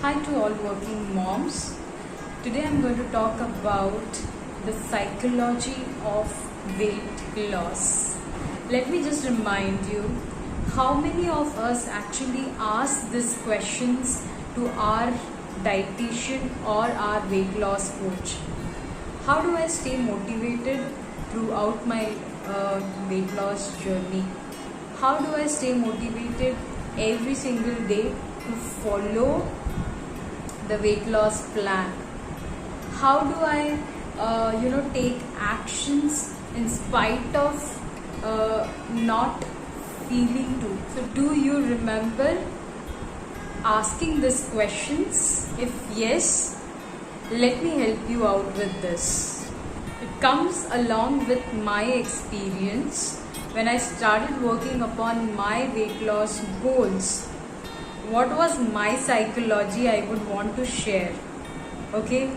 Hi to all working moms. Today I'm going to talk about the psychology of weight loss. Let me just remind you, how many of us actually ask these questions to our dietitian or our weight loss coach? How do I stay motivated throughout my weight loss journey? How do I stay motivated every single day to follow the weight loss plan? How do I take actions in spite of not feeling to? So do you remember asking these questions? If yes, let me help you out with this. It comes along with my experience when I started working upon my weight loss goals. What was my psychology I would want to share? Okay,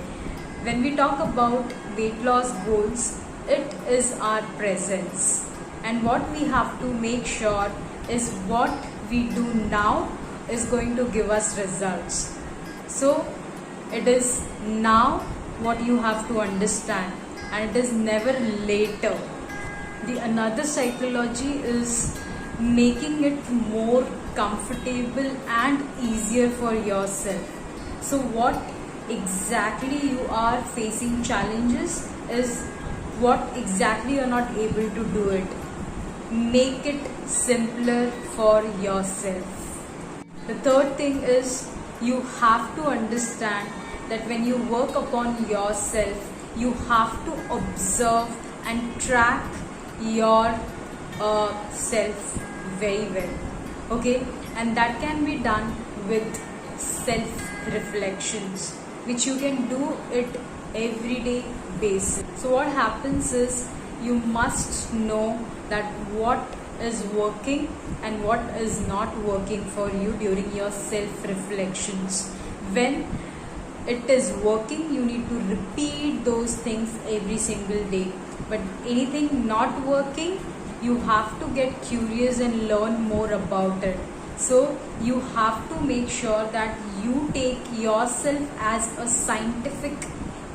when we talk about weight loss goals, it is our presence, and what we have to make sure is what we do now is going to give us results. So it is now what you have to understand, and it is never later. The another psychology is making it more comfortable and easier for yourself. So what exactly you are facing challenges is what exactly you are not able to do it. Make it simpler for yourself. The third thing is you have to understand that when you work upon yourself, you have to observe and track your self very well. Okay, and that can be done with self reflections, which you can do it everyday basis. So what happens is you must know that what is working and what is not working for you during your self reflections. When it is working, you need to repeat those things every single day, but anything not working, you have to get curious and learn more about it. So you have to make sure that you take yourself as a scientific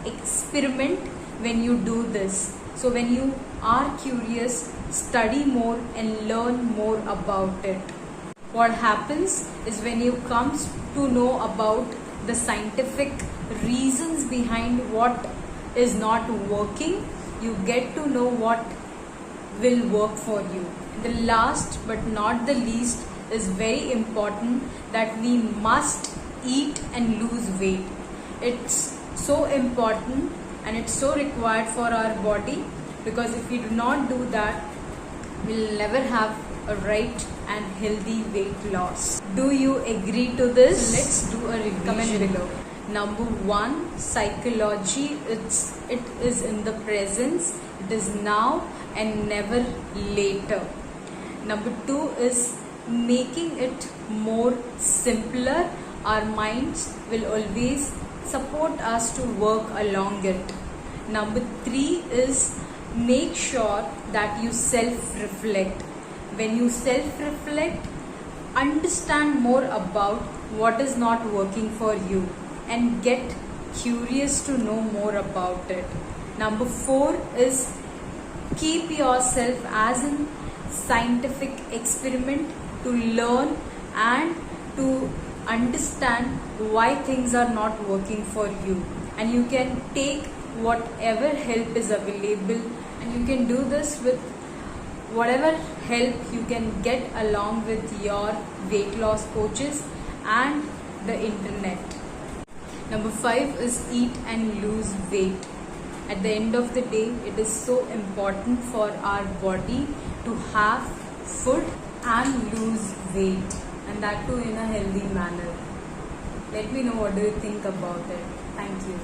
experiment when you do this. So when you are curious, study more and learn more about it. What happens is when you come to know about the scientific reasons behind what is not working, you get to know what will work for you. The last but not the least is very important, that we must eat and lose weight. It's so important and it's so required for our body, because if we do not do that, we'll never have a right and healthy weight loss. Do you agree to this? Let's do a revision. Comment below. Number one, psychology, it is in the presence, it is now and never later. Number two is making it more simpler. Our minds will always support us to work along it. Number three is make sure that you self-reflect. When you self-reflect, understand more about what is not working for you and get curious to know more about it. Number four is keep yourself as a scientific experiment to learn and to understand why things are not working for you, and you can take whatever help is available, and you can do this with whatever help you can get along with your weight loss coaches and the internet. Number five is eat and lose weight. At the end of the day, it is so important for our body to have food and lose weight, and that too in a healthy manner. Let me know what do you think about it. Thank you.